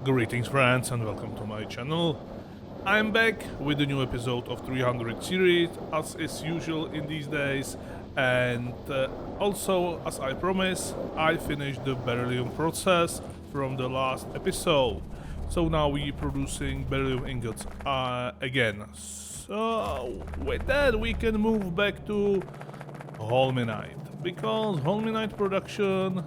Greetings friends and welcome to my channel. I'm back with a new episode of 300 series as is usual in these days, and also as I promised, I finished the beryllium process from the last episode. So now we're producing beryllium ingots again. So with that we can move back to holminite, because holminite production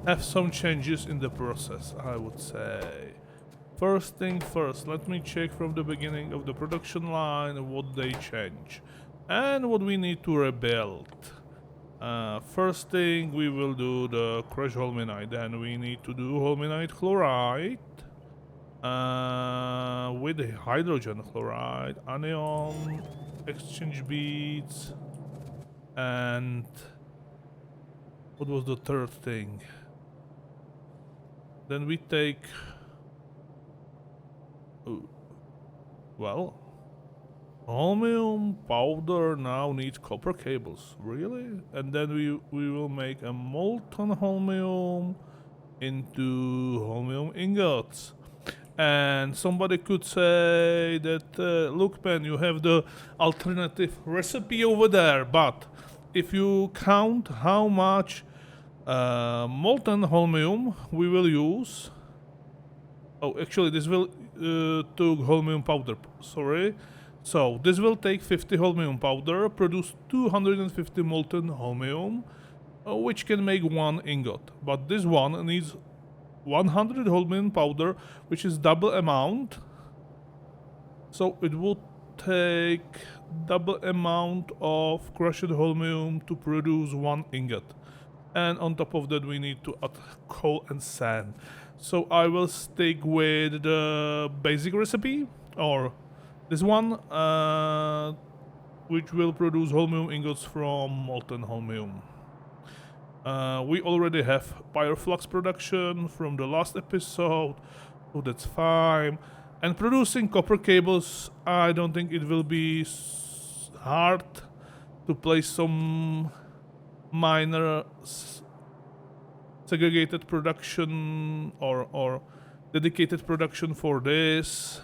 have some changes in the process, I would say. First thing first, let me check from the beginning of the production line what they change and what we need to rebuild. First thing we will do the crushed holminite, then we need to do holminite chloride with the hydrogen chloride, anion exchange beads, and what was the third thing? Then we take, well, holmium powder now needs copper cables, really? And then we will make a molten holmium into holmium ingots. And somebody could say that, look man, you have the alternative recipe over there, but if you count how much molten holmium we will use. Oh, actually, this will took holmium powder. Sorry. So this will take 50 holmium powder, produce 250 molten holmium, which can make one ingot. But this one needs 100 holmium powder, which is double amount. So it would take double amount of crushed holmium to produce one ingot. And on top of that we need to add coal and sand. So I will stick with the basic recipe, or this one, which will produce holmium ingots from molten holmium. We already have pyroflux production from the last episode, so that's fine. And producing copper cables, I don't think it will be hard to place some minor segregated production or dedicated production for this.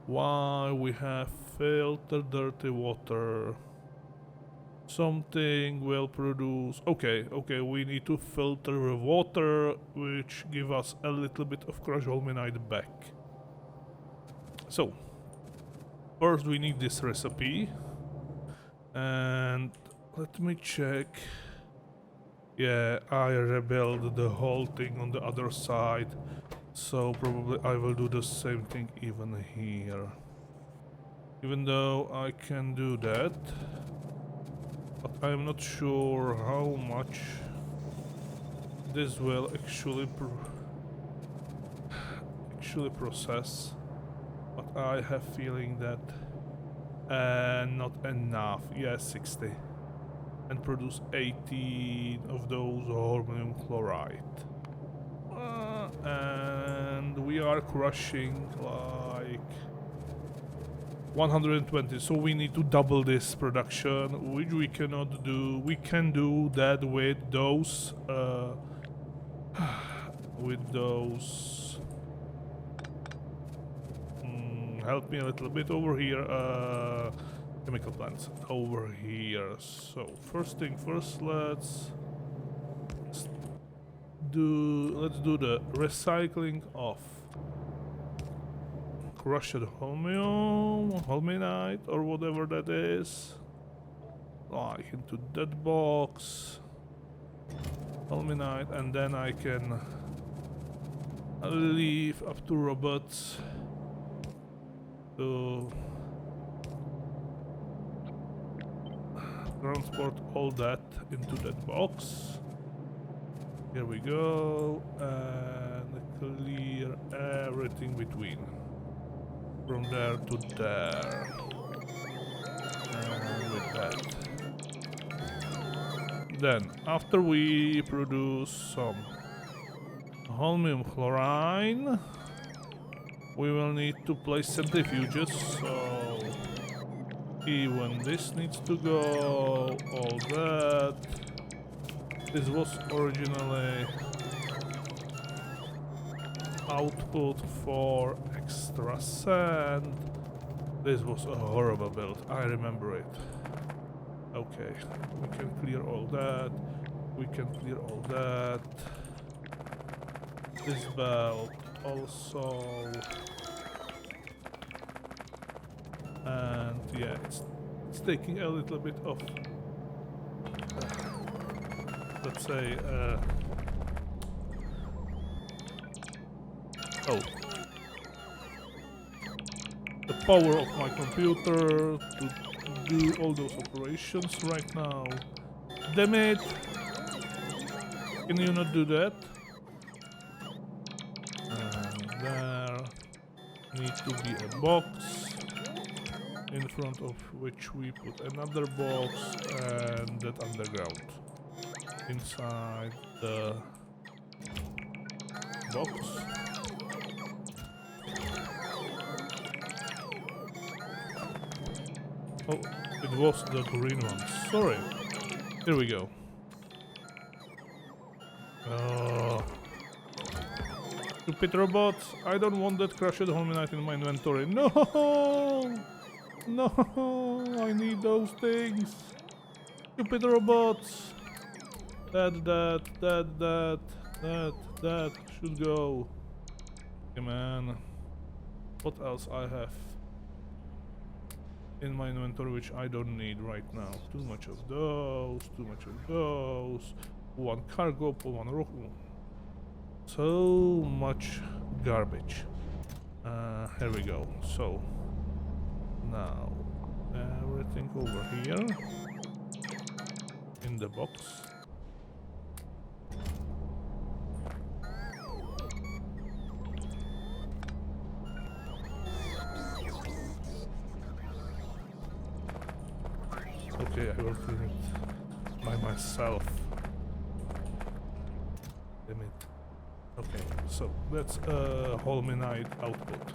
Why we have filtered dirty water? Something will produce. Okay, we need to filter water, which give us a little bit of crushed holminite back. So first we need this recipe, and let me check. Yeah, I rebuilt the whole thing on the other side, so probably I will do the same thing even here. Even though I can do that, but I'm not sure how much this will actually process. But I have feeling that not enough. Yeah, 60. And produce 18 of those holmium chloride. And we are crushing like 120, so we need to double this production, which we cannot do. We can do that with those help me a little bit over here. Chemical plants over here. So first thing first, let's do the recycling of crushed holminite or whatever that is, like into that box, holminite, and then I can leave up to robots to transport all that into that box. Here we go, and clear everything between, from there to there, and with that. Then, after we produce some holmium chloride, we will need to place centrifuges, so even this needs to go, all that. This was originally output for extra sand. This was a horrible build, I remember it. Okay, we can clear all that. We can clear all that. This belt also. And yeah, it's taking a little bit of, let's say, oh, the power of my computer to do all those operations right now. Damn it! Can you not do that? And there needs to be a box in front of which we put another box and that underground inside the box. Oh, it was the green one. Sorry. Here we go. Stupid robots. I don't want that crushed holminite in my inventory. No! No! I need those things. Stupid robots. That should go. Come on. What else I have in my inventory which I don't need right now? Too much of those, too much of those. One cargo, one rock. So much garbage. Here we go. So now everything over here in the box. Okay, I will clean it by myself. Damn it. Okay, so that's holminite output.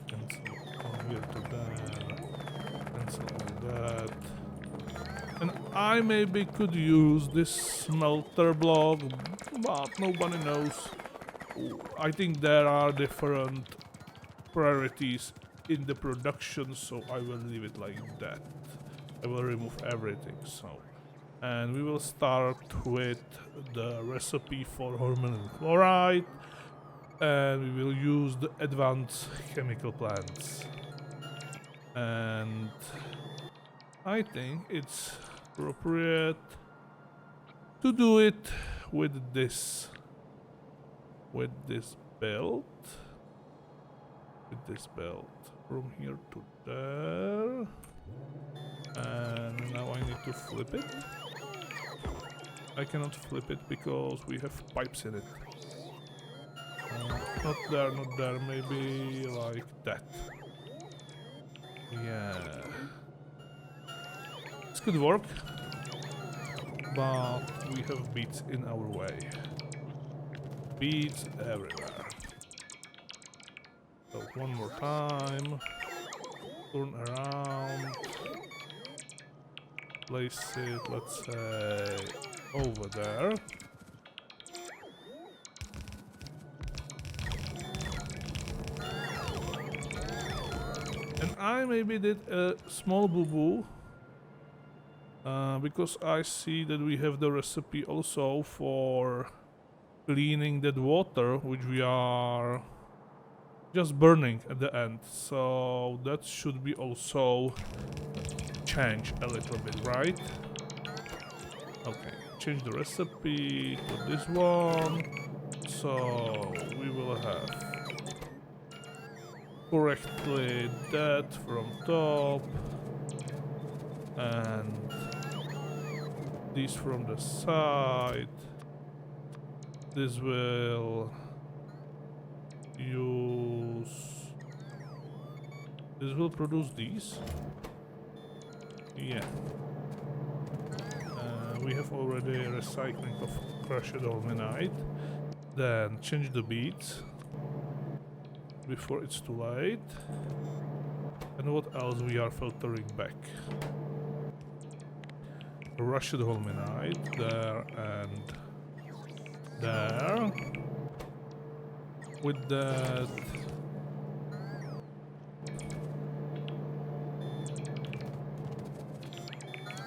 Cancel all here to there. Cancel all that. And I maybe could use this smelter block, but nobody knows. I think there are different priorities in the production, so I will leave it like that. I will remove everything, so. And we will start with the recipe for hormonal chloride, and we will use the advanced chemical plants. And I think it's appropriate to do it with this belt. With this belt from here to there. And now I need to flip it. I cannot flip it because we have pipes in it. Not there, maybe like that. Yeah. This could work, but we have beads in our way. Beads everywhere. So one more time. Turn around. Place it, let's say, over there. And I maybe did a small boo-boo. Because I see that we have the recipe also for cleaning that water, which we are just burning at the end. So that should be also changed a little bit, right? Okay, change the recipe to this one. So we will have correctly that from top and these from the side. This will produce these. Yeah. We have already recycling of crushed alminite. Then change the beads before it's too late. And what else we are filtering back? crushed holminite there and there. With that,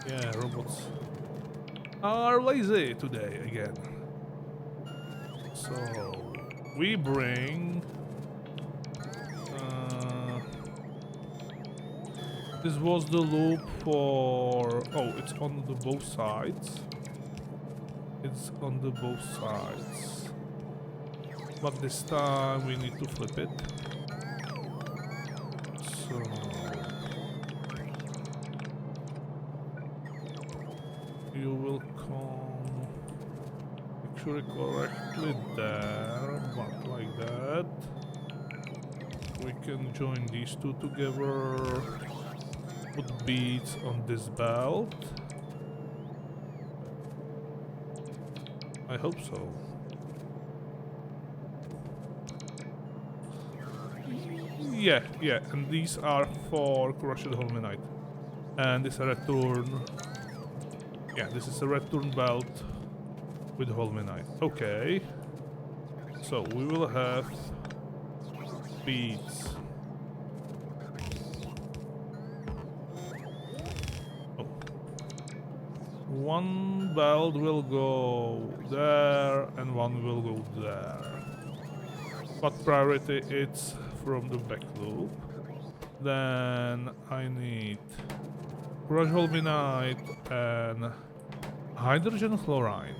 yeah, robots are lazy today again. So we bring this was the loop for, oh, it's on the both sides. It's on the both sides. But this time we need to flip it. So you will come actually correctly there, but like that. We can join these two together. Put beads on this belt. I hope so. Yeah, and these are for crushed holminite. And this return. Yeah, this is a return belt with holminite. Okay. So we will have beads. Oh. One belt will go there and one will go there. But priority it's from the back loop. Then I need crushed holminite and hydrogen chloride.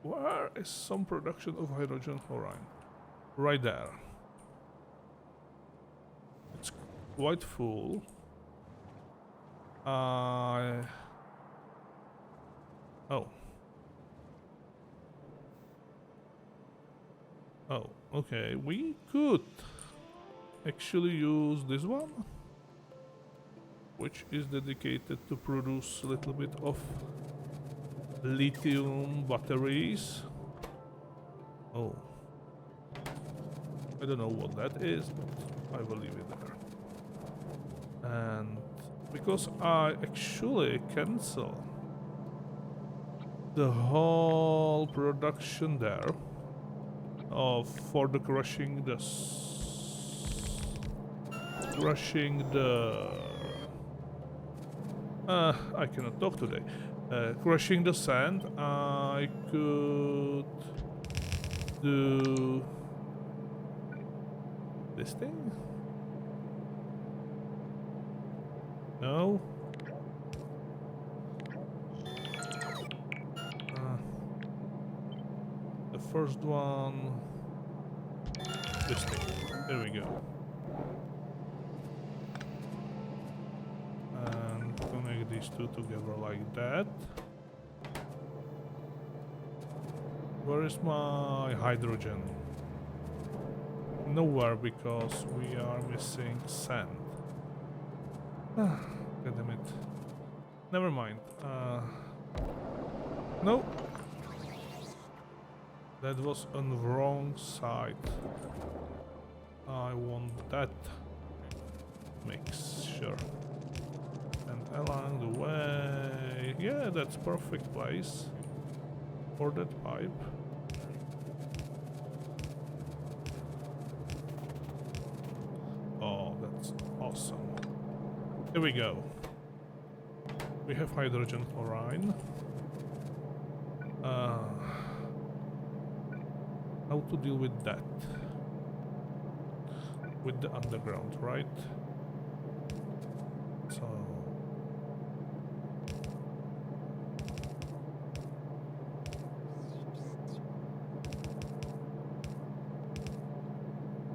Where is some production of hydrogen chloride? Right there. It's quite full. Oh. Oh, okay. We could actually use this one, which is dedicated to produce a little bit of lithium batteries. Oh, I don't know what that is, but I will leave it there. And because I actually cancel the whole production there for the crushing the I cannot talk today. Crushing the sand, I could do this thing? No? The first one, this thing. There we go. And connect these two together like that. Where is my hydrogen? Nowhere, because we are missing sand. God damn it. Never mind. No. That was on the wrong side. I want that mixture. And along the way... Yeah, that's perfect place for that pipe. Oh, that's awesome. Here we go. We have hydrogen chloride. How to deal with that? With the underground, right? So...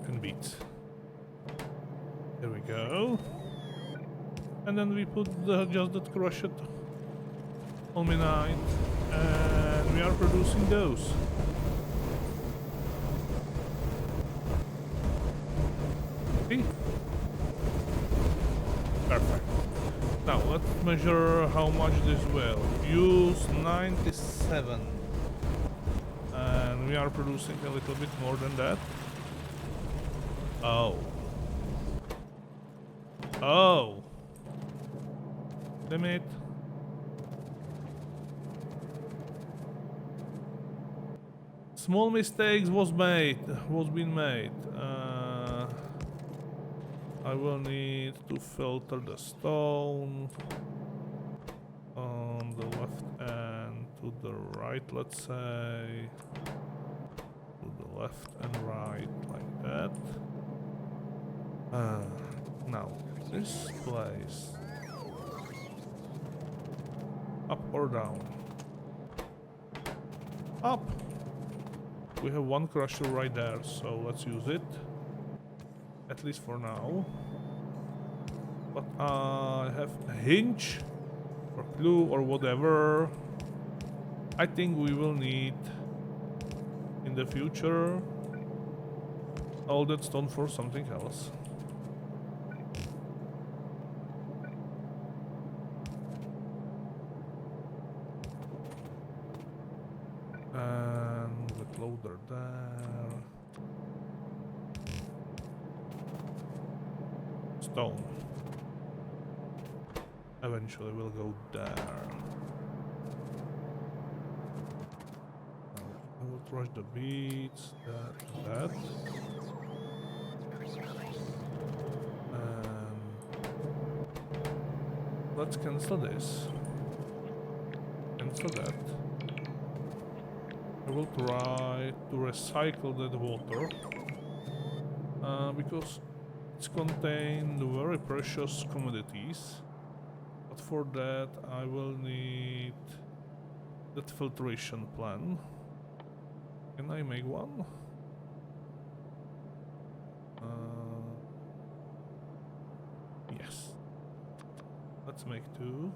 and beats. There we go. And then we put just that crushed holminite, and we are producing those. See? Perfect. Now let's measure how much this will. Use 97. And we are producing a little bit more than that. Oh. Oh. Damn it. Small mistakes was been made. I will need to filter the stone on the left and to the right, let's say. To the left and right, like that. Now, this place. Up or down? Up! We have one crusher right there, so let's use it. At least for now. But I have a hinge or glue or whatever. I think we will need in the future all that stone for something else. And with loader there. Stone. Eventually we'll go there. I will crush the beads, that. Let's cancel this. Cancel that. I will try to recycle that water because it's contained very precious commodities. But for that I will need that filtration plan. Can I make one? Yes. Let's make two.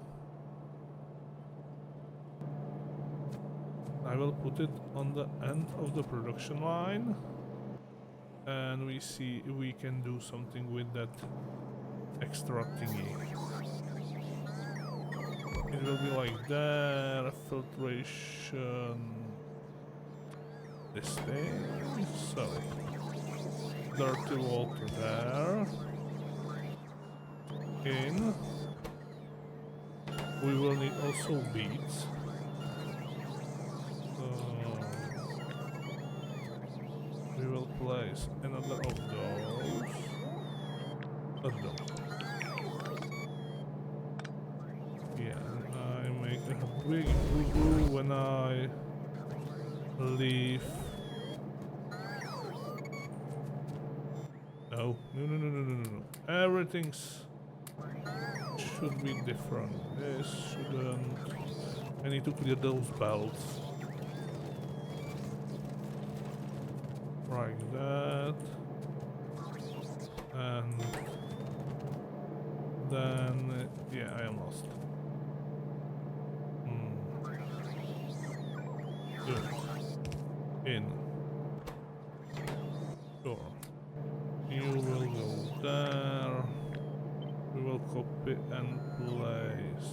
I will put it on the end of the production line. And we see if we can do something with that extra thingy. It will be like that, filtration, this thing, so, dirty water there, in, we will need also beads, so, we will place another of those, yeah, I make a big boo-boo when I leave. No. Everything's should be different. This shouldn't. I need to clear those belts. Like that. And then, yeah, I am lost. Good. In. Sure. You will go there. We will copy and place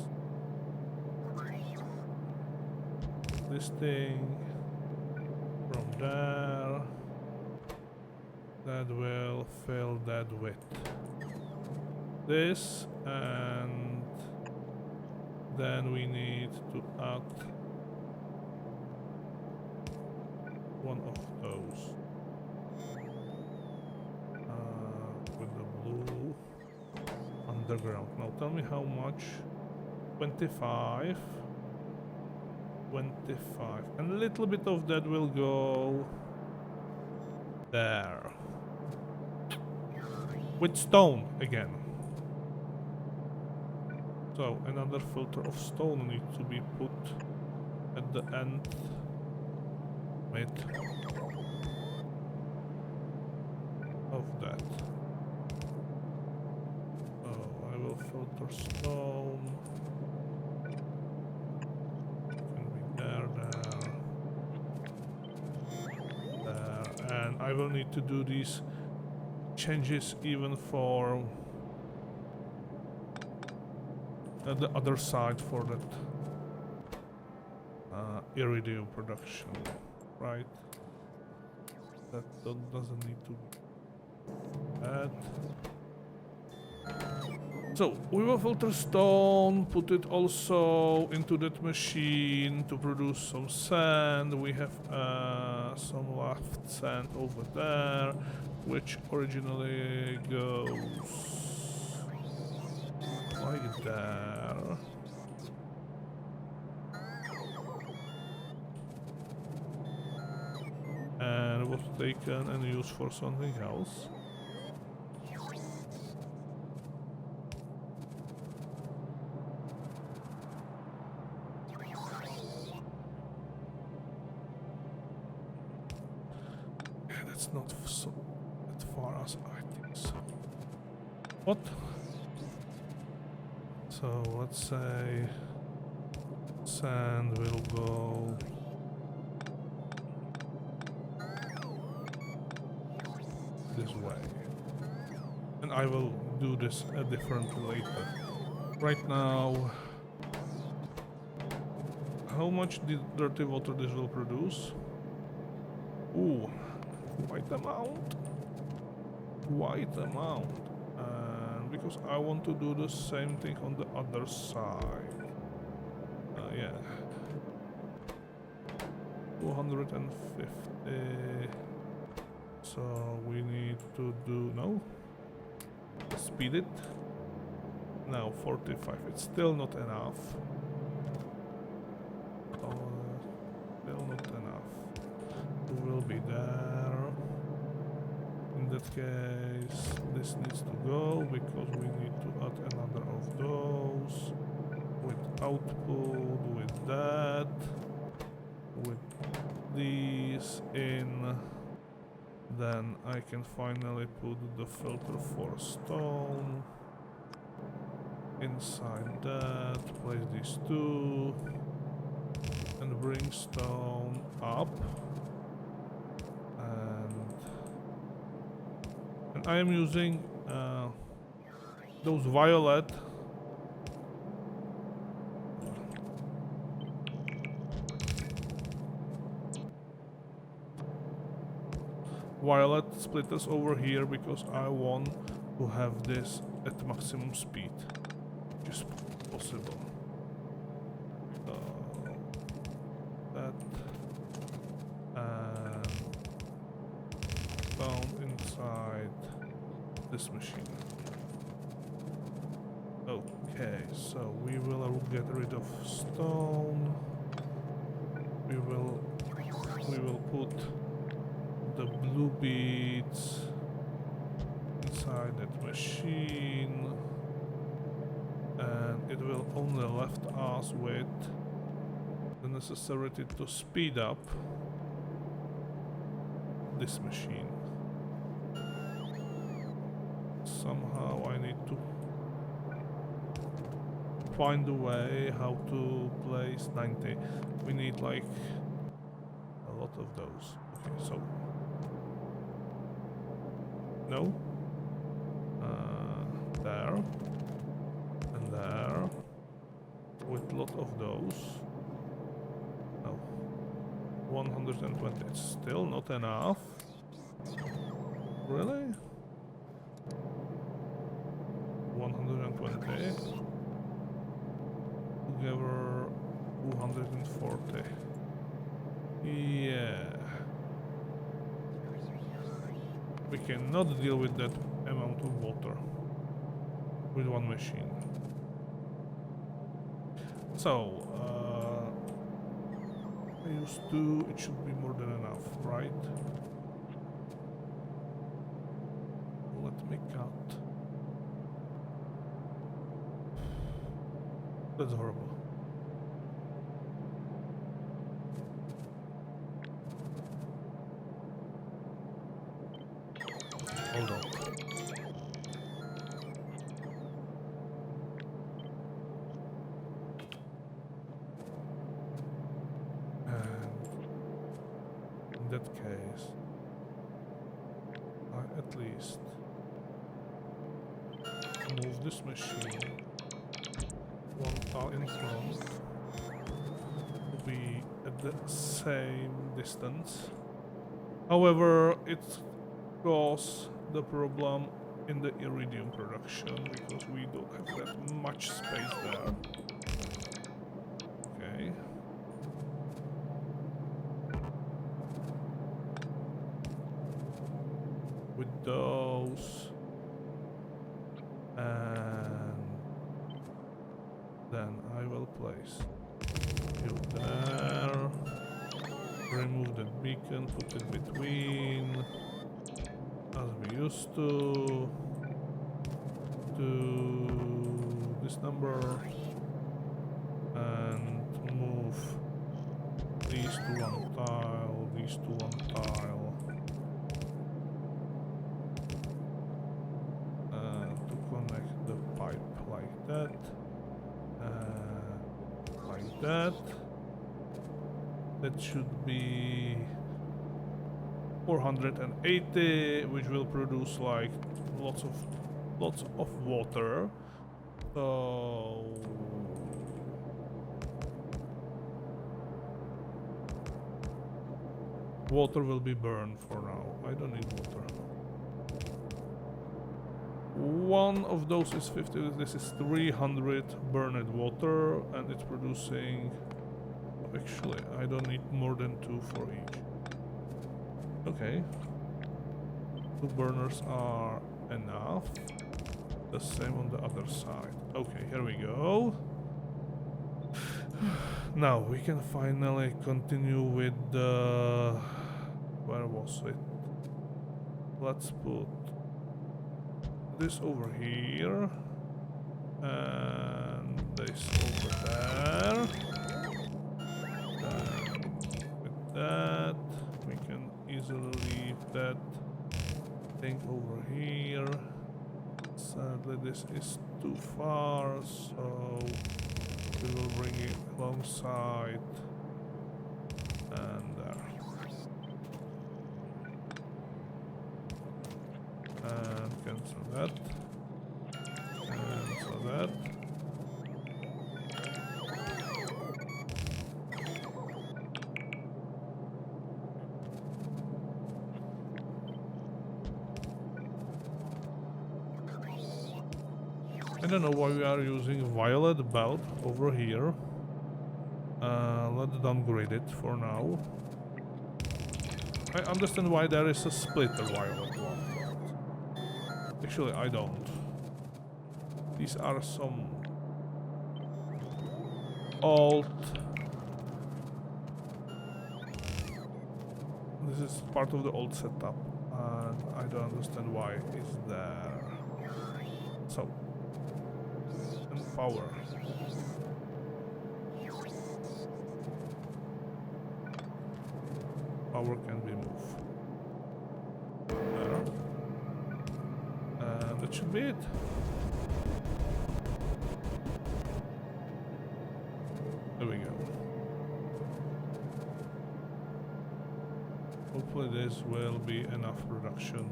this thing from there. That will fill that with this, and then we need to add one of those with the blue underground. Now tell me how much. 25, and a little bit of that will go there with stone again. So another filter of stone needs to be put at the end. Mid of that. So I will filter stone. Can be there, and I will need to do these changes even for the other side for that iridium production. Right, that doesn't need to add. So we will filter stone, put it also into that machine to produce some sand. We have some left sand over there, which originally goes like there. And was taken and used for something else. That's not so as far as I think so. What? So let's say sand will go this way, and I will do this differently later. Right now, how much dirty water this will produce? Ooh, quite amount. And because I want to do the same thing on the other side. Yeah. 250. So we need to do no. Speed it. Now 45. It's still not enough. Still not enough. We will be there. In that case, this needs to go because we need to add another of those. With output, with that, with these in. Then I can finally put the filter for stone inside that, place these two, and bring stone up. And I am using those violet splitters over here because I want to have this at maximum speed, which is possible. That and down inside this machine. Okay, so we will get rid of stone. We will put the blue beads inside that machine, and it will only left us with the necessity to speed up this machine. Somehow I need to find a way how to place 90. We need like a lot of those. Okay, so no, there and there, with a lot of those. No, 120. It's still not enough. Really? 120. Together 240. Yeah. We cannot deal with that amount of water with one machine. So, I used to, it should be more than enough, right? Let me cut. That's horrible. Hold on. And in that case, I at least move this machine one tile in front to be at the same distance. However, it causes the problem in the iridium production because we don't have that much space there. Okay. With those, and then I will place you there. Remove that beacon, put it between, as we used to. Do this number and move these to one tile, these to one tile. To connect the pipe like that, like that. That should be 480, which will produce like lots of water. So water will be burned for now. I don't need water. One of those is 50, this is 300 burned water, and it's producing... Actually, I don't need more than 2 for each. Okay. 2 burners are enough. The same on the other side. Okay, here we go. Now we can finally continue with the... Where was it? Let's put this over here and this over there. And with that, we can easily leave that thing over here. Sadly, this is too far, so we will bring it alongside and there. And cancel that. Cancel that. I don't know why we are using violet belt over here. Let's downgrade it for now. I understand why there is a split violet one. Actually, I don't. These are some old... This is part of the old setup, and I don't understand why it's there. So... power. Power can be moved. There. And that should be it. There we go. Hopefully this will be enough production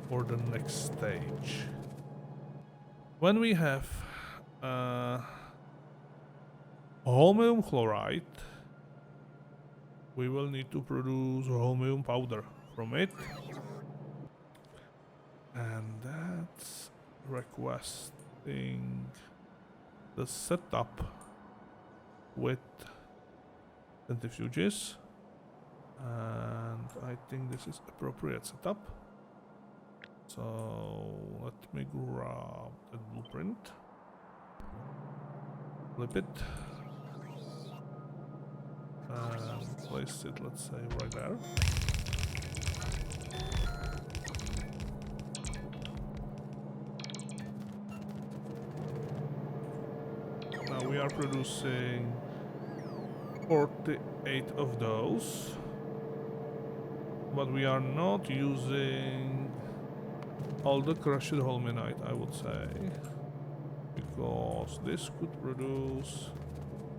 for the next stage. When we have holmium chloride, we will need to produce holmium powder from it, and that's requesting the setup with centrifuges, and I think this is appropriate setup. So let me grab that blueprint, flip it, and place it, let's say, right there. Now we are producing 48 of those, but we are not using all the crushed holminite, I would say, because this could produce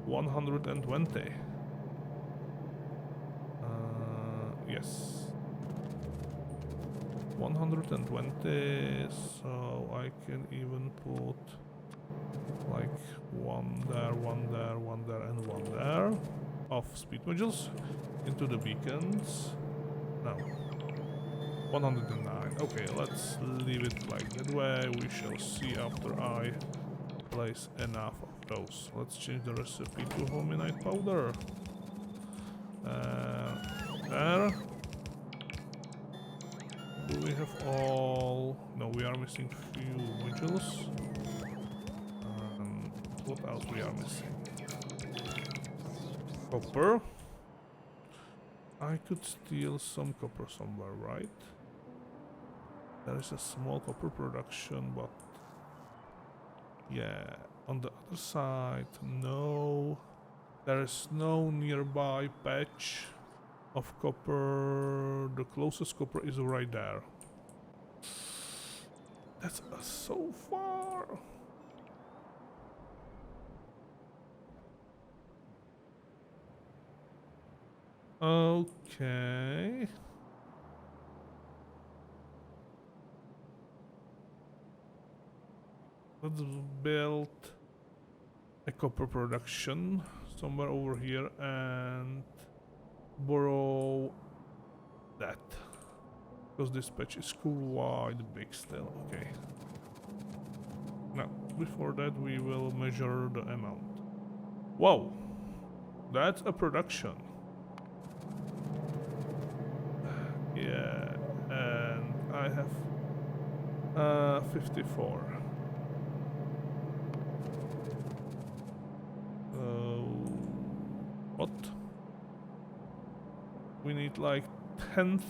120. Yes, 120, so I can even put like one there, one there, one there, and one there of speed modules into the beacons. Now 109. Okay, let's leave it like that way. We shall see after I place enough of those. Let's change the recipe to hominite powder. There. Do we have all? No, we are missing few modules. What else we are missing? Copper. I could steal some copper somewhere, right? There is a small copper production, but yeah, on the other side, no. There is no nearby patch of copper. The closest copper is right there. That's so far. Okay. Let's build a copper production somewhere over here and borrow that. Because this patch is quite big still. Okay. Now, before that we will measure the amount. Whoa! That's a production. Yeah, and I have 54. What? We need like 10th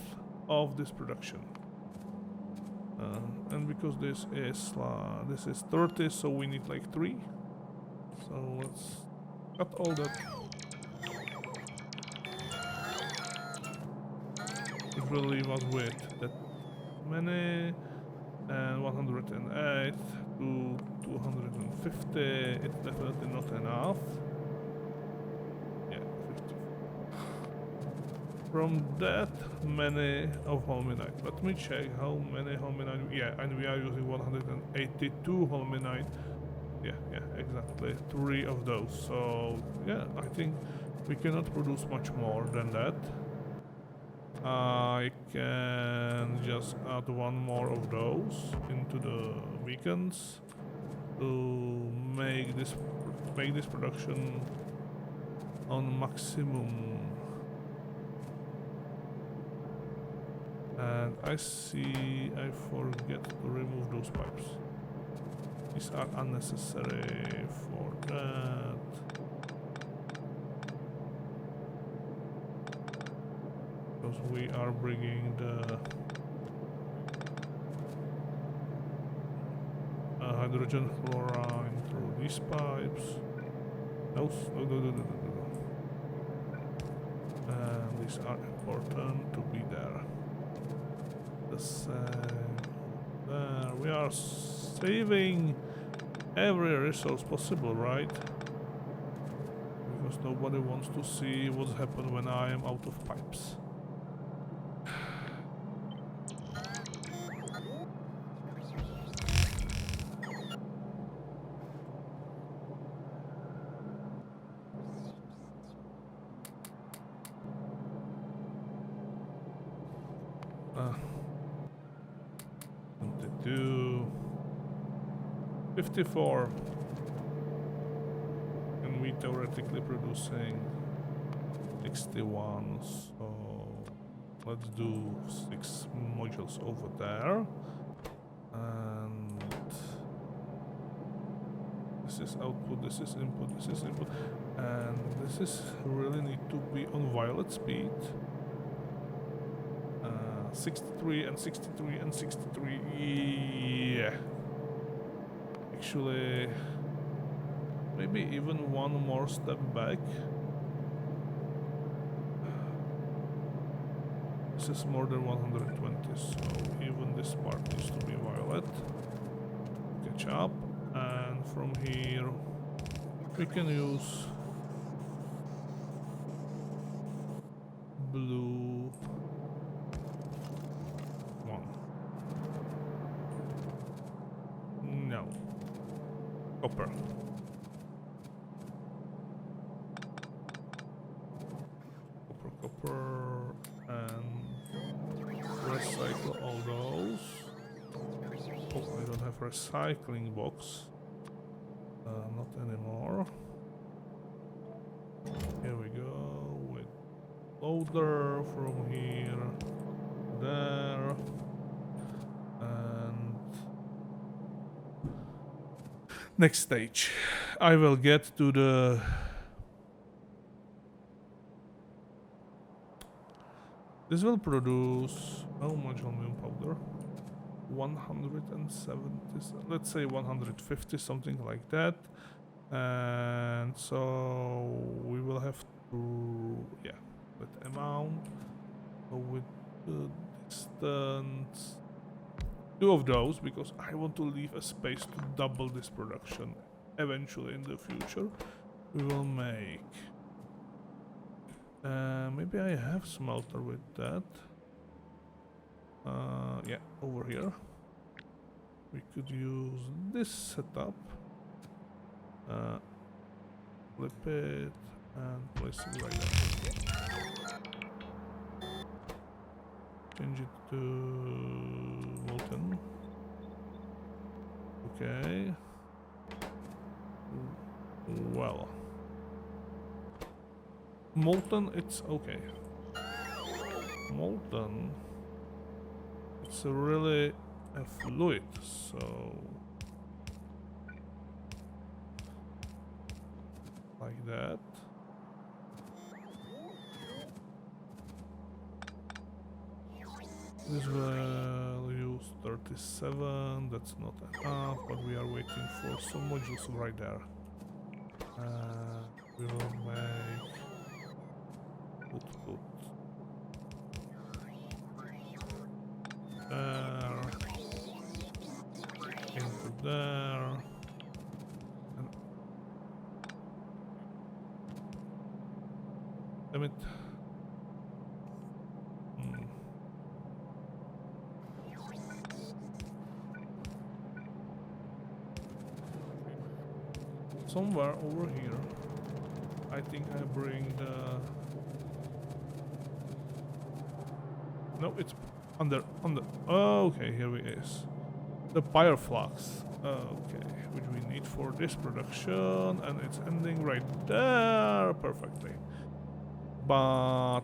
of this production. And because this is 30, so we need like 3. So let's cut all that. It will leave us with that many, and 108 to 250. It's definitely not enough. Yeah, 50. From that many of hominite. Let me check how many hominite. Yeah, and we are using 182 hominite. Yeah, exactly. 3 of those. So yeah, I think we cannot produce much more than that. I can just add 1 more of those into the beacons to make this production on maximum. And I see I forget to remove those pipes. These are unnecessary for that. Because we are bringing the hydrogen fluoride through these pipes. No. And these are important to be there. The same. There. We are saving every resource possible, right? Because nobody wants to see what's happened when I am out of pipes. Do 54, and we theoretically producing 61, so let's do 6 modules over there, and this is output, this is input, this is input, and this is really need to be on violet speed. 63 and 63 and 63, yeah. Actually, maybe even 1 more step back. This is more than 120, so even this part needs to be violet. Catch up, and from here we can use blue. No. Copper. Copper, and recycle those. Oh, I don't have recycling box. Not anymore. Here we go with loader from here, there, and next stage. I will get to the this will produce how much aluminum powder? 170, let's say 150, something like that. And so we will have to, yeah, that amount. So with the distance, 2 of those, because I want to leave a space to double this production eventually in the future. We will make, maybe I have smelter with that. Yeah, over here. We could use this setup. Flip it and place it right there. Change it to molten. Okay. Well. Molten, it's okay. Molten, it's really a fluid, so like that. This will use 37, that's not enough, but we are waiting for some modules right there. We will make put there, into there, and damn it. Somewhere over here, I think I bring the. No, it's under. Oh, okay, here it is. The Fireflux. Okay, which we need for this production, and it's ending right there perfectly. But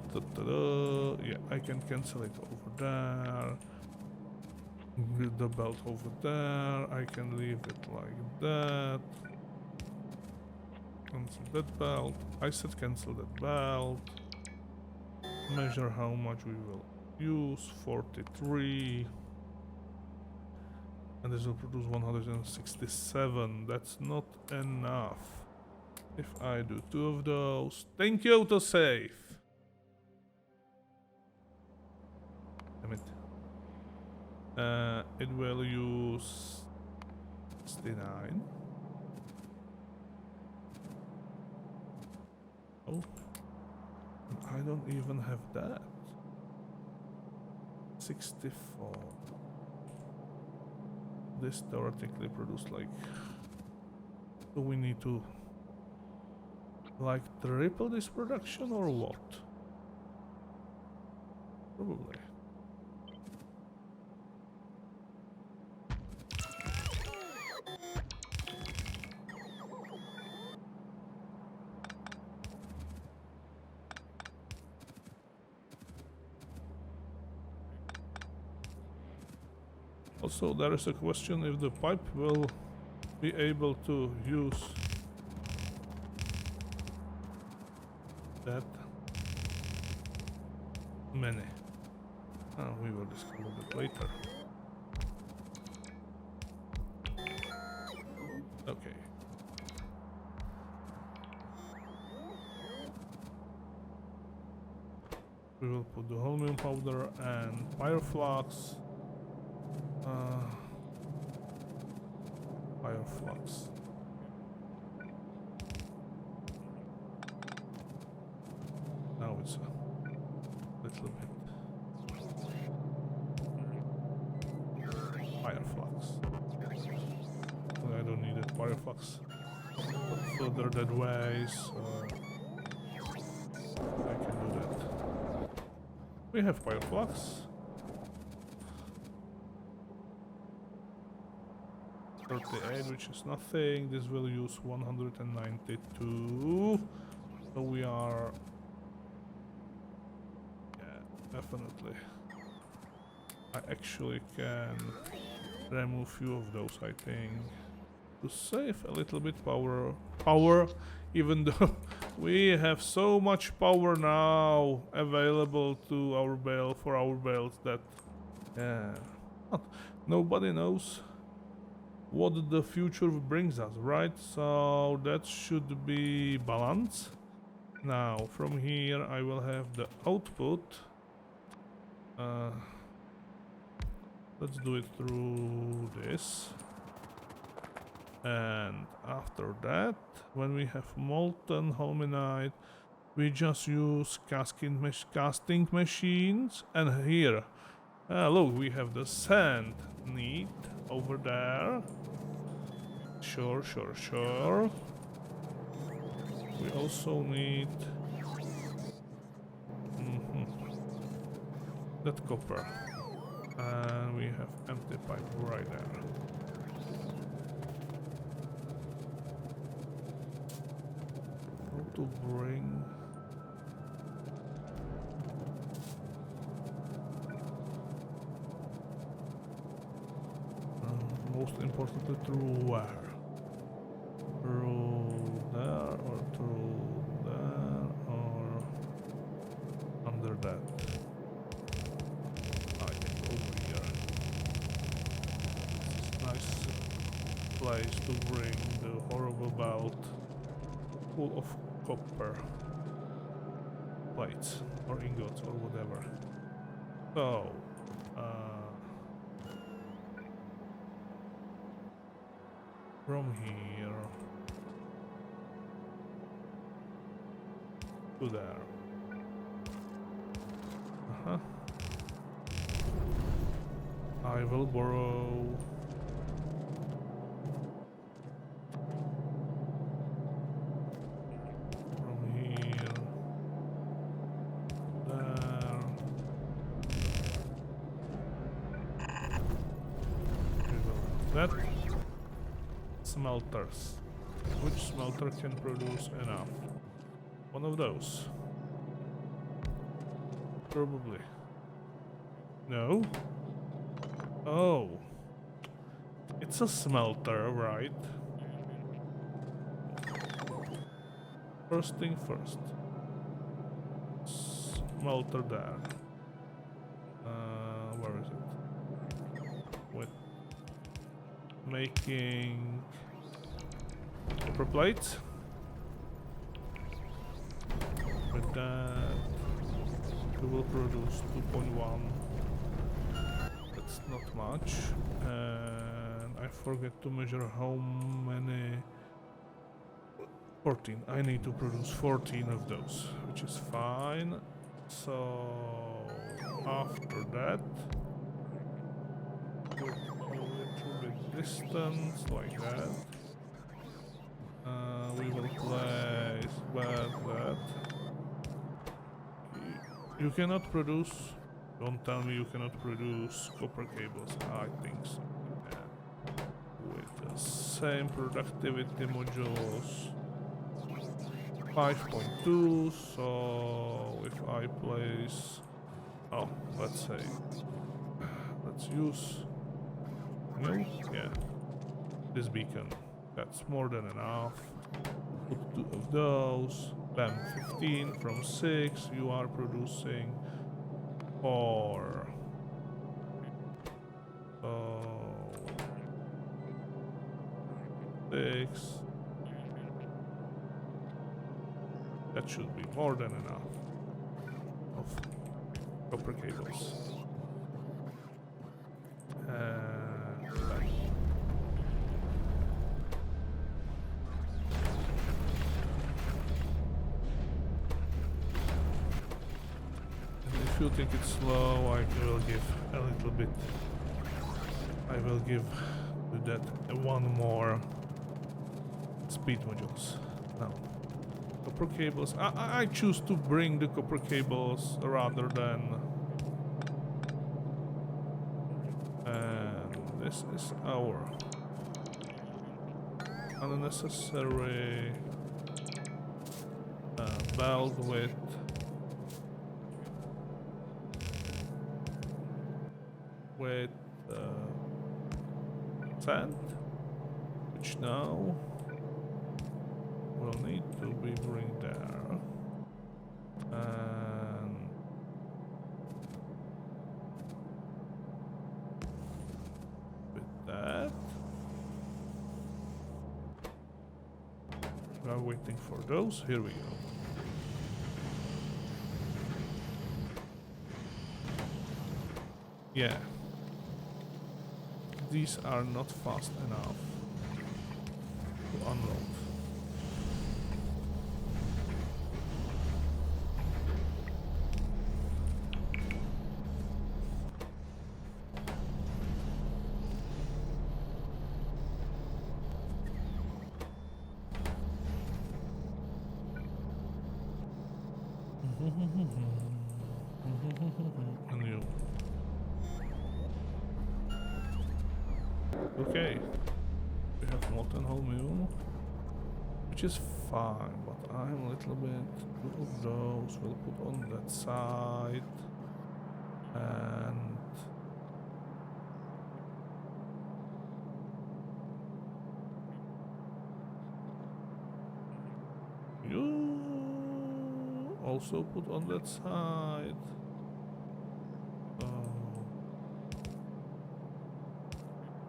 yeah, I can cancel it over there. With the belt over there, I can leave it like that. Cancel that belt. I said cancel that belt. Measure how much we will use. 43. And this will produce 167. That's not enough. If I do 2 of those. Thank you, autosave. Damn it. It will use 69. Oh, I don't even have that. 64. This theoretically produced like. Do we need to like triple this production or what? Probably. Also, there is a question if the pipe will be able to use that many. Oh, we will discover that later. Okay. We will put the aluminum powder and Fireflux. Fireflux. Now it's a little bit. Fireflux. I don't need it. Fireflux. But further that way, so I can do that. We have Fireflux. 38, which is nothing. This will use 192. So we are... yeah, definitely. I actually can remove few of those, I think. To save a little bit power, even though we have so much power now available to our bale for our bales that nobody knows what the future brings us, right? So that should be balanced. Now from here I will have the output. Let's do it through this. And after that, when we have molten holminite, we just use casting machines. And here, look, we have the sand need over there. Sure. We also need that copper. And we have empty pipe right there. To bring most importantly through where? Through there or through there or under that? I think over here. This is a nice place to bring the horrible belt full of copper plates or ingots or whatever. So, from here to there. I will borrow that. Smelters. Which smelter can produce enough? One of those. Probably. No? Oh. It's a smelter, right? First thing first. Smelter there. Where is it? With making copper plates. With that, we will produce 2.1. That's not much. And I forget to measure how many. 14. I need to produce 14 of those, which is fine. So after that, with a little bit distance like that, we will place that. You cannot produce. Don't tell me you cannot produce copper cables. I think so. Yeah. With the same productivity modules. 5.2, so if I place, let's use, yeah, this beacon, that's more than enough. Put 2 of those, bam, 15 from 6, you are producing 4. So 6. That should be more than enough of copper cables. And if you think it's slow, I will give a little bit. I will give to that one more speed modules. Now. Copper cables. I choose to bring the copper cables rather than. And this is our unnecessary belt with sand, which now will need to be bring there, and with that we are waiting for those. Here we go. Yeah, these are not fast enough to unload. And you. Okay, we have molten holmium, which is fine, but I'm a little bit. Two of those we'll put on that side, and you also put on that side.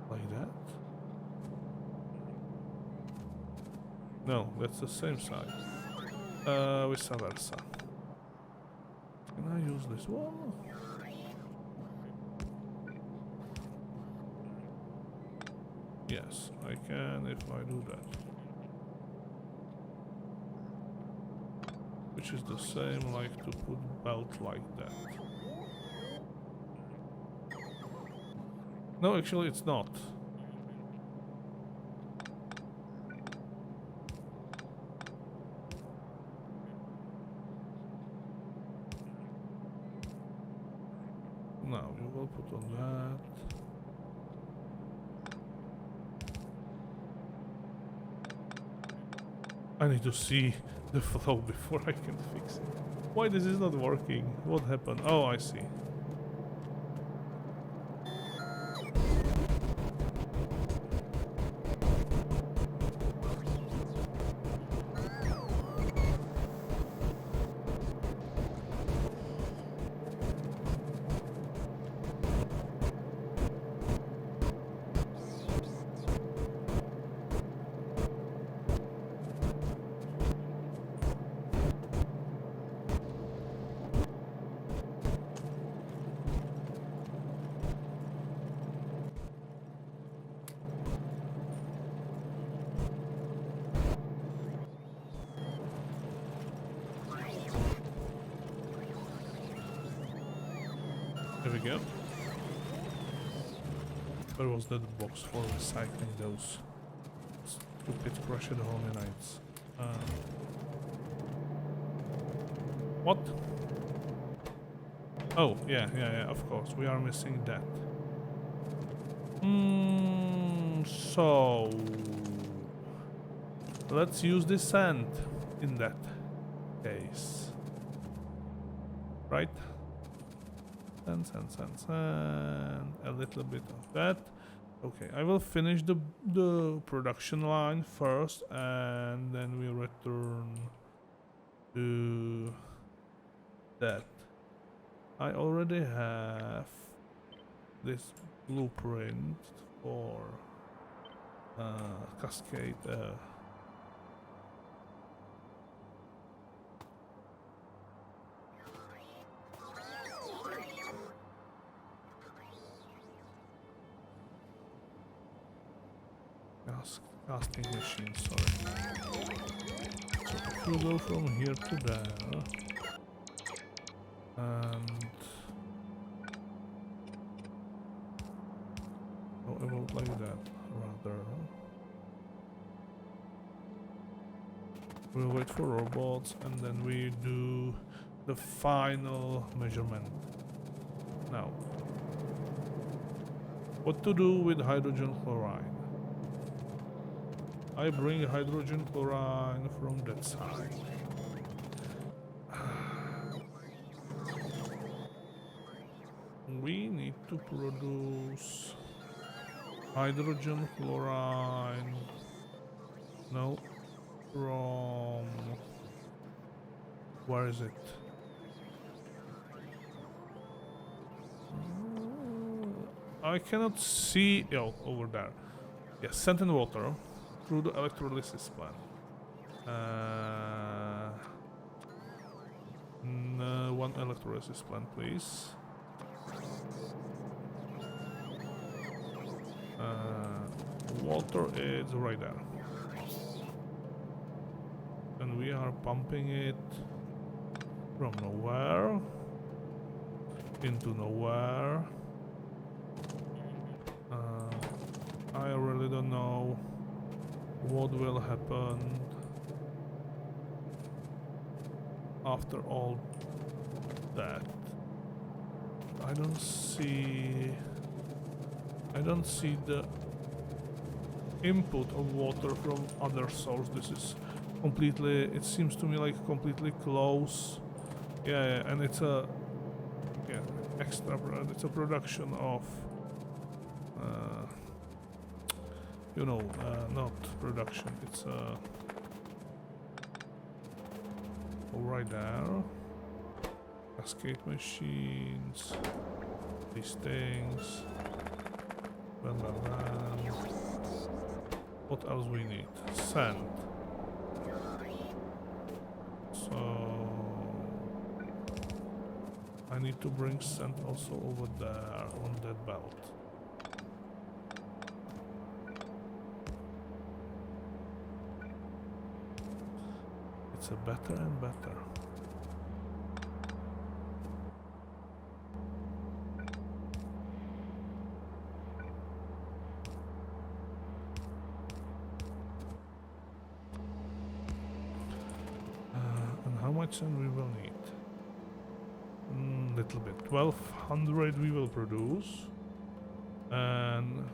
Like that? No, that's the same side. Vice versa. Can I use this one? Yes, I can if I do that. Which is the same like to put belt like that. No, actually it's not. Now you will put on that. I need to see the flow before I can fix it. Why this is not working? What happened? Oh, I see. There we go. Where was that box for recycling those stupid crushed hominites? What? Oh, yeah, of course. We are missing that. So let's use the sand in that case. Right? Sand. A little bit of that. Okay, I will finish the production line first, and then we return to that. I already have this blueprint for cascade. Casting machine, sorry. So if you go from here to there, and go about like that, rather. We'll wait for robots, and then we do the final measurement. Now, what to do with hydrogen chloride? I bring hydrogen chloride from that side. We need to produce hydrogen chloride. No, from where is it? I cannot see. Oh, over there. Yes, sand and water through the electrolysis plant. No, one electrolysis plant, please. Water is right there. And we are pumping it from nowhere into nowhere. I really don't know what will happen after all that. I don't see the input of water from other source. This is completely, it seems to me like completely close. Yeah, and it's a it's a production of you know, not production, it's right there. Cascade machines, these things. Blah, blah, blah. What else we need? Sand. So I need to bring sand also over there on that belt. It's a better and better. And how much sand we will need? Little bit. 1200 we will produce. And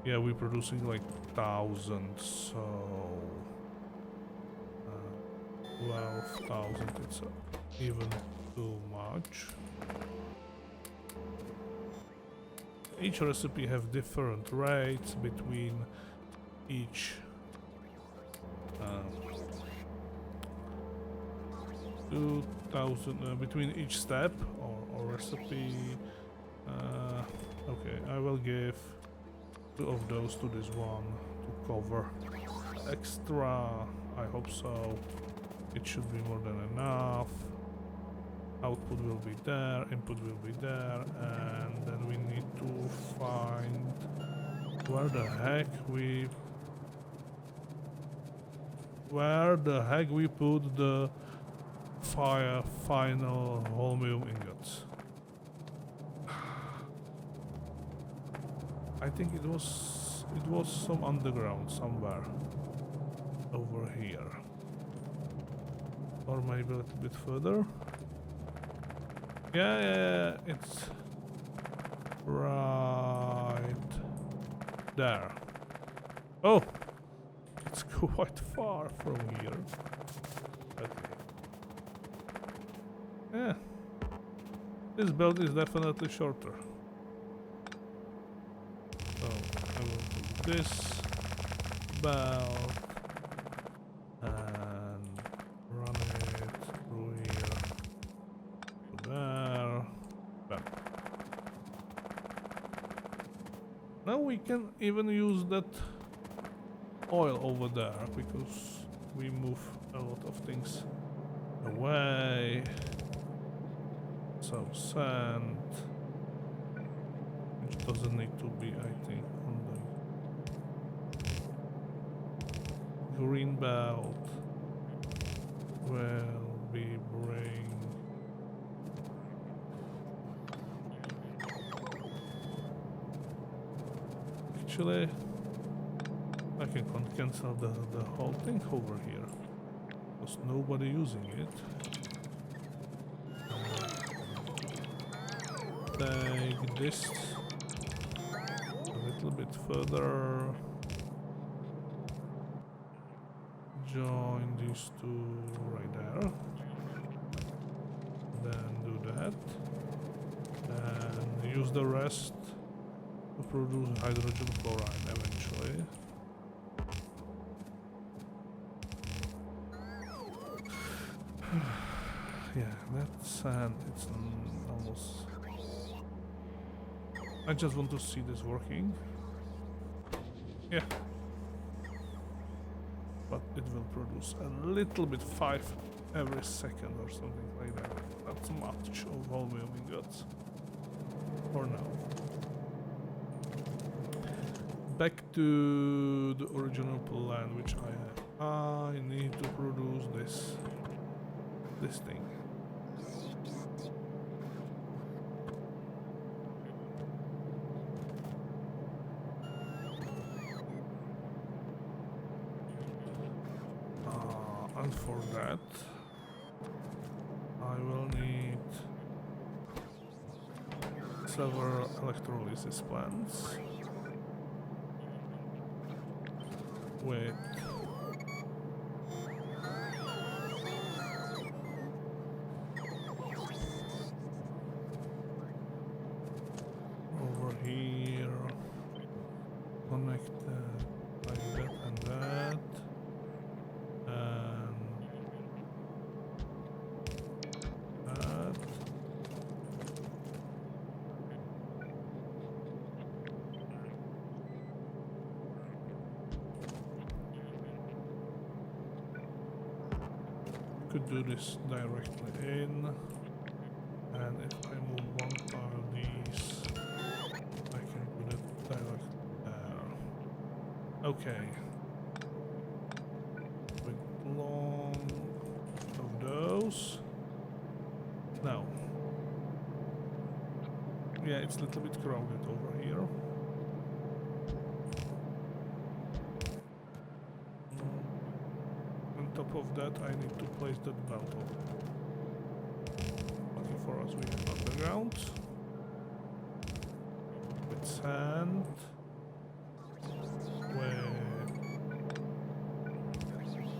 yeah, we're producing like 1000, so 12,000, it's even too much. Each recipe have different rates between each 2000 between each step or recipe. Okay, I will give 2 of those to this one to cover extra. I hope so. It should be more than enough. Output will be there, input will be there, and then we need to find where the heck we put the final holmium ingots. I think it was some underground somewhere over here. Or maybe a little bit further. Yeah, it's right there. Oh, it's quite far from here. Okay. Yeah, this belt is definitely shorter. So I will do this belt. Now we can even use that oil over there because we move a lot of things away. So sand, which doesn't need to be, I think, on the green belt will be bring. Actually, I can cancel the whole thing over here because nobody using it. Take this a little bit further. join these two right there. Then do that. And use the rest to produce hydrogen chloride eventually. Yeah, that sand, it's almost... I just want to see this working. Yeah. But it will produce a little bit, 5 every second or something like that. That's much of holmium ingots for now. Back to the original plan which I have. I need to produce this thing. And for that, I will need several electrolysis plants with over here connected like that and that. Could do this directly in, and if I move one part of these, I can put it directly there. Okay. With long of those. Now. Yeah, it's a little bit crowded over here. On top of that, I need to place that belt over. Lucky for us, we have underground with sand, with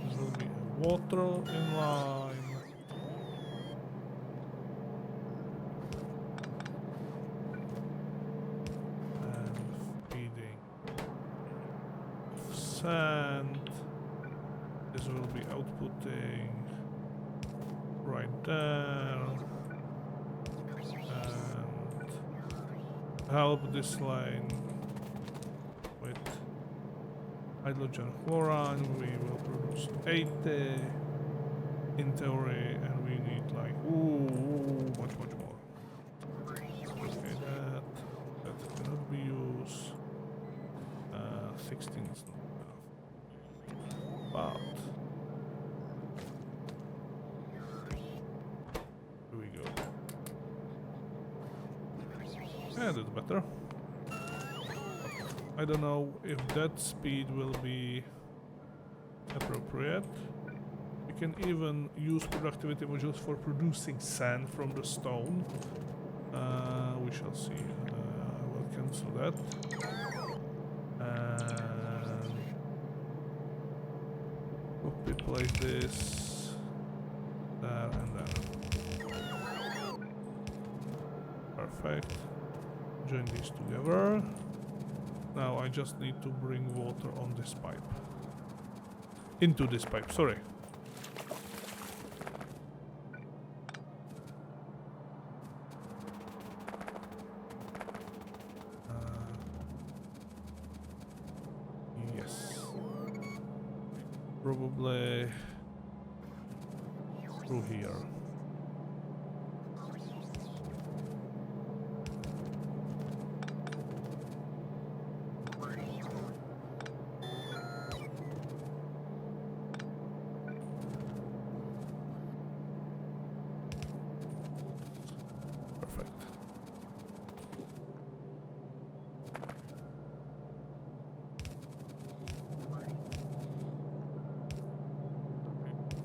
there will be water in line. And feeding of sand. This will be outputting right there, and help this line with hydrogen chloride. We will produce 80 in theory, and we need like much more. Okay, that cannot be used. 16 is not enough, but yeah, that's better. I don't know if that speed will be appropriate. We can even use productivity modules for producing sand from the stone. We shall see. I will cancel that. And copy place this there and there. Perfect. Join these together. Now I just need to bring water on this pipe. Into this pipe, sorry. Yes. Probably through here.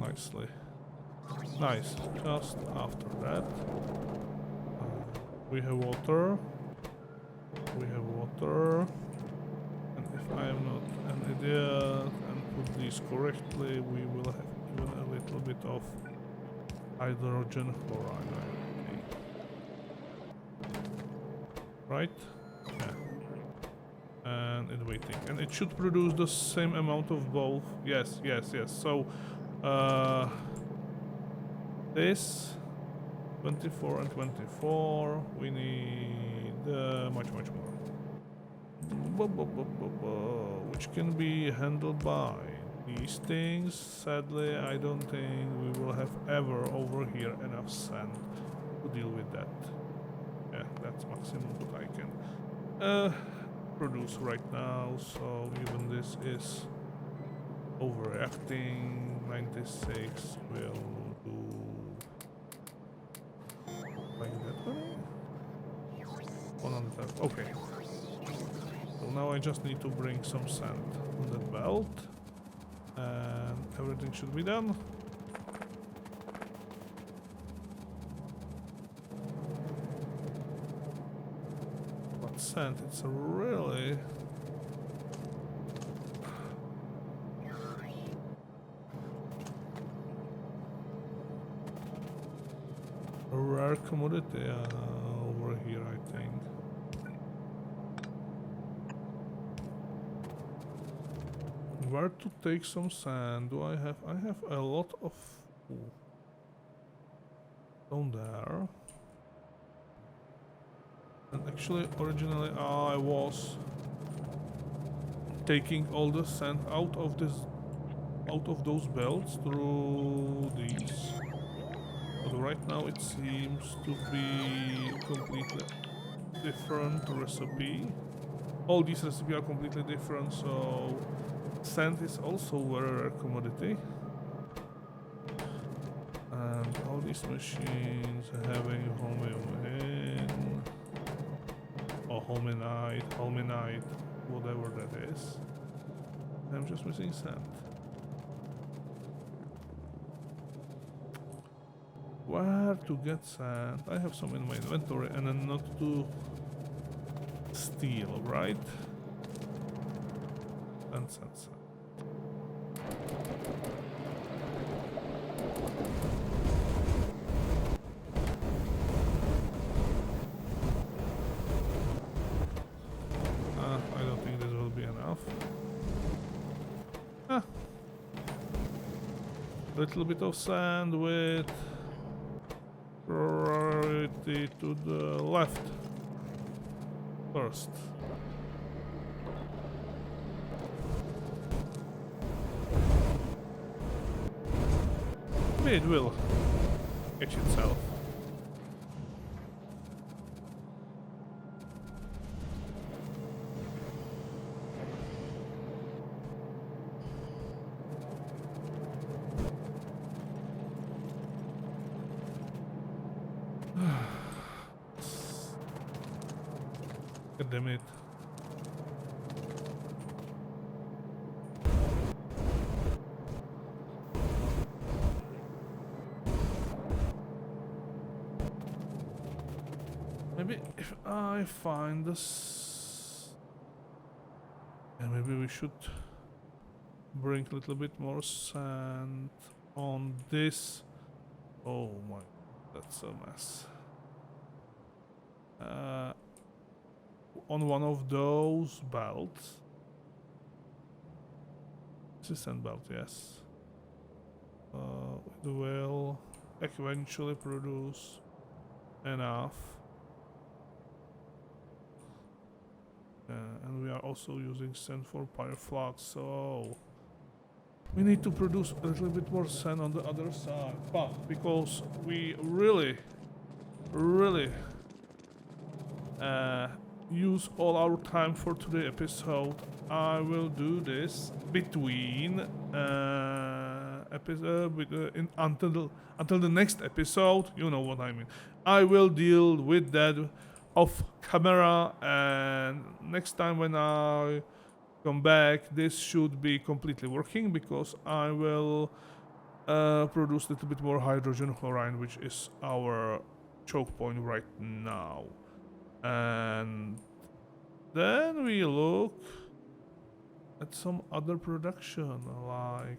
Nicely. Nice. Just after that, we have water. We have water. And if I am not an idiot and put these correctly, we will have even a little bit of hydrogen chloride, I think. Right? Yeah. And it's waiting. And it should produce the same amount of both. Yes, yes, yes. So, this 24 and 24, we need much more. Which can be handled by these things. Sadly, I don't think we will have ever over here enough sand to deal with that. Yeah, that's maximum what I can produce right now, so even this is overreacting. 96 will do like that way. 100, okay. So now I just need to bring some sand on that belt and everything should be done. But sand, it's a really a rare commodity over here, I think. Where to take some sand? Do I have? I have a lot of stone there. And actually, originally I was taking all the sand out of those belts through these. But right now it seems to be completely different recipe. All these recipes are completely different, so sand is also a rare commodity. And all these machines having holmium in, or holminite, whatever that is. I'm just missing sand. Where to get sand? I have some in my inventory and then not to steal, right? Sand. I don't think this will be enough. Little bit of sand with priority to the left first. It will catch itself. God damn it. Maybe if I find this, and maybe we should bring a little bit more sand on this. Oh my, that's a mess. On one of those belts. This is sand belt, yes. It will eventually produce enough. And we are also using sand for Pyreflux, so we need to produce a little bit more sand on the other side. But because we really use all our time for today's episode, I will do this between until the next episode. You know what I mean. I will deal with that off camera, and next time when I come back, this should be completely working because I will produce a little bit more hydrogen chloride, which is our choke point right now. And then we look at some other production, like,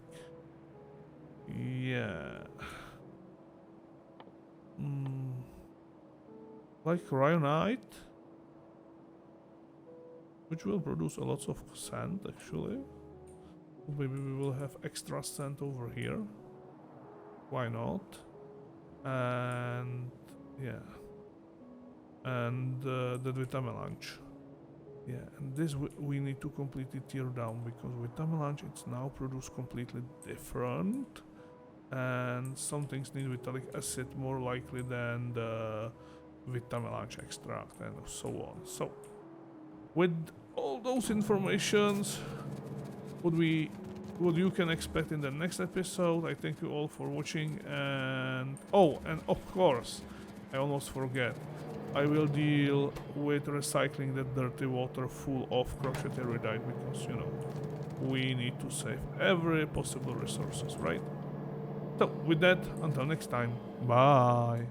yeah, like rhyonite, which will produce a lot of sand actually. Maybe we will have extra sand over here. Why not? And yeah, and the with melange. Yeah, and this we need to completely tear down, because with melange it's now produced completely different, and some things need metallic acid more likely than the melange extract and so on. So with all those informations, what you can expect in the next episode. I thank you all for watching, and and of course, I almost forget, I will deal with recycling the dirty water full of crochet iridite, because you know, we need to save every possible resources, right? So with that, until next time, bye.